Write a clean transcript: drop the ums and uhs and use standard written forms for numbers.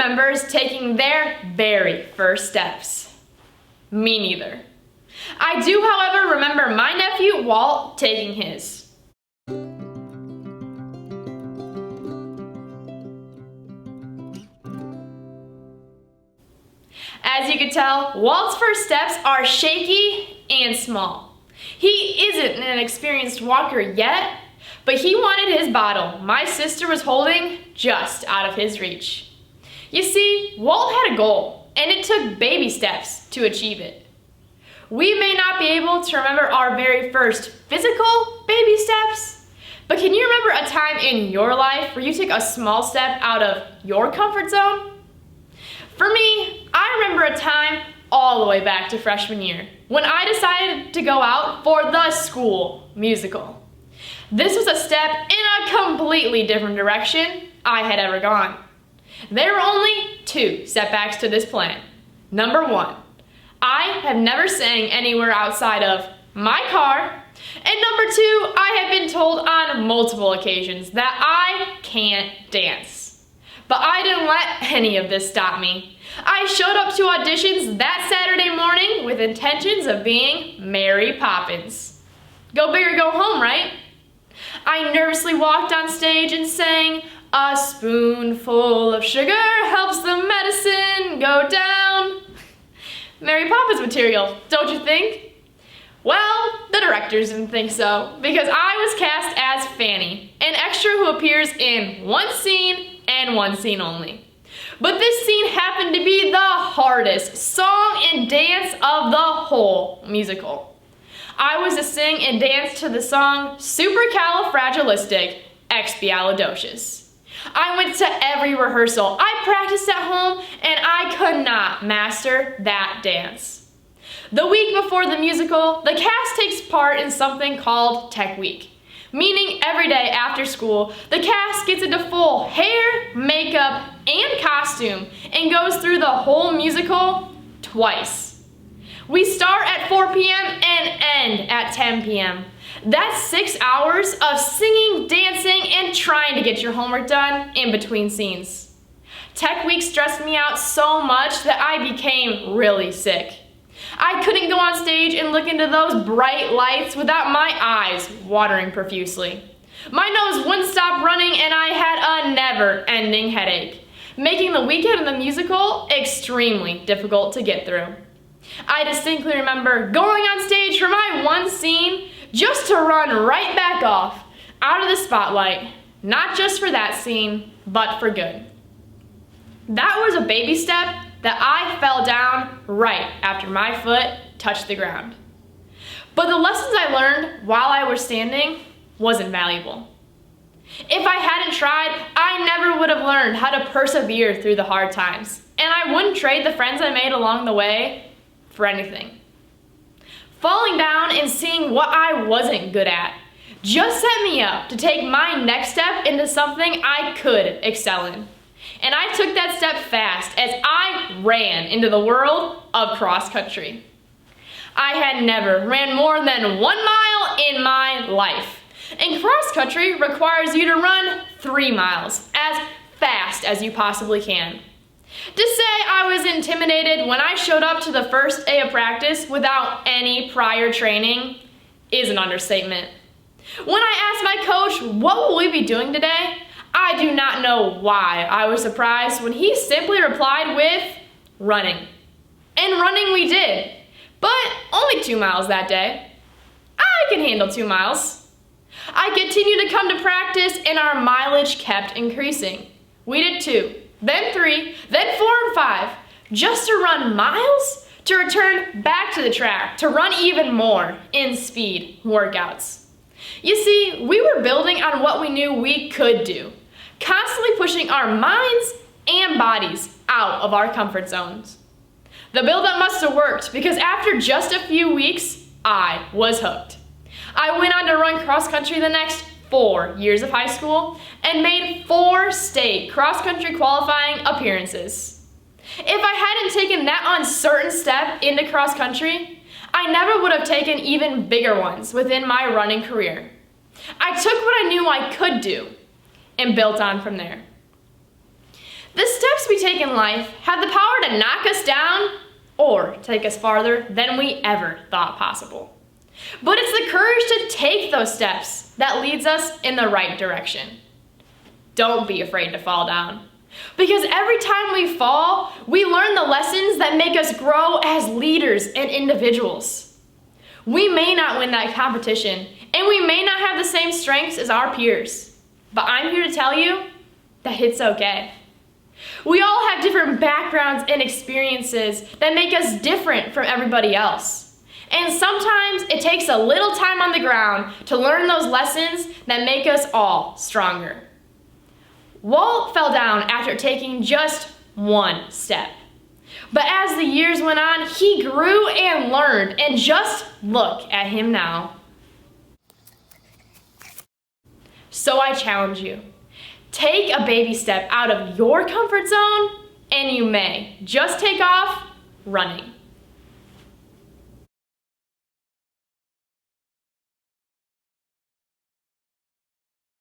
remembers taking their very first steps. Me neither. I do, however, remember my nephew Walt taking his. As you can tell, Walt's first steps are shaky and small. He isn't an experienced walker yet, but he wanted his bottle my sister was holding just out of his reach. You see, Walt had a goal, and it took baby steps to achieve it. We may not be able to remember our very first physical baby steps, but can you remember a time in your life where you took a small step out of your comfort zone? For me, I remember a time all the way back to freshman year when I decided to go out for the school musical. This was a step in a completely different direction I had ever gone. There were only 2 setbacks to this plan. Number 1, I have never sang anywhere outside of my car, and number 2, I have been told on multiple occasions that I can't dance. But I didn't let any of this stop me. I showed up to auditions that Saturday morning with intentions of being Mary Poppins. Go big or go home, right? I nervously walked on stage and sang, "A spoonful of sugar helps the medicine go down." Mary Poppins material, don't you think? Well, the directors didn't think so, because I was cast as Fanny, an extra who appears in one scene and one scene only. But this scene happened to be the hardest song and dance of the whole musical. I was to sing and dance to the song Supercalifragilisticexpialidocious. I went to every rehearsal, I practiced at home, and I could not master that dance. The week before the musical, the cast takes part in something called Tech Week, meaning every day after school, the cast gets into full hair, makeup, and costume and goes through the whole musical twice. We start at 4 p.m. and end at 10 p.m. That's 6 hours of singing, dancing, and trying to get your homework done in between scenes. Tech Week stressed me out so much that I became really sick. I couldn't go on stage and look into those bright lights without my eyes watering profusely. My nose wouldn't stop running and I had a never-ending headache, making the weekend of the musical extremely difficult to get through. I distinctly remember going on stage for my one scene just to run right back off, out of the spotlight, not just for that scene, but for good. That was a baby step that I fell down right after my foot touched the ground. But the lessons I learned while I was standing wasn't valuable. If I hadn't tried, I never would have learned how to persevere through the hard times, and I wouldn't trade the friends I made along the way for anything. Falling down and seeing what I wasn't good at just set me up to take my next step into something I could excel in. And I took that step fast as I ran into the world of cross country. I had never ran more than 1 mile in my life. And cross country requires you to run 3 miles as fast as you possibly can. To say I was intimidated when I showed up to the first day of practice without any prior training is an understatement. When I asked my coach, "What will we be doing today?" I do not know why I was surprised when he simply replied with, "Running." And running we did, but only 2 miles that day. I can handle 2 miles. I continued to come to practice and our mileage kept increasing. We did 2, then 3, then 4 and 5, just to run miles, to return back to the track, to run even more in speed workouts. You see, we were building on what we knew we could do, constantly pushing our minds and bodies out of our comfort zones. The build-up must have worked because after just a few weeks, I was hooked. I went on to run cross country the next 4 years of high school and made 4 state cross-country qualifying appearances. If I hadn't taken that uncertain step into cross-country, I never would have taken even bigger ones within my running career. I took what I knew I could do and built on from there. The steps we take in life have the power to knock us down or take us farther than we ever thought possible. But it's the courage to take those steps that leads us in the right direction. Don't be afraid to fall down. Because every time we fall, we learn the lessons that make us grow as leaders and individuals. We may not win that competition, and we may not have the same strengths as our peers, but I'm here to tell you that it's okay. We all have different backgrounds and experiences that make us different from everybody else. And sometimes it takes a little time on the ground to learn those lessons that make us all stronger. Walt fell down after taking just one step. But as the years went on, he grew and learned, and just look at him now. So I challenge you, take a baby step out of your comfort zone, and you may just take off running.